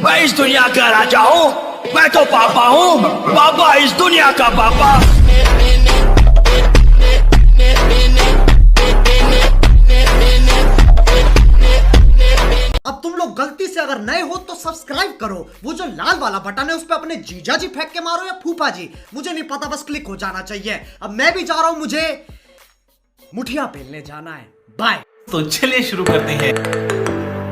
मैं इस दुनिया का राजा हूँ, मैं तो पापा हूँ, पापा इस दुनिया का पापा। अब तुम लोग गलती से अगर नए हो तो सब्सक्राइब करो, वो जो लाल वाला बटन है उस पे अपने जीजा जी फेंक के मारो या फूफा जी, मुझे नहीं पता, बस क्लिक हो जाना चाहिए। अब मैं भी जा रहा हूं, मुझे मुठिया बेलने जाना है। बाय। तो चलिए शुरू करते हैं।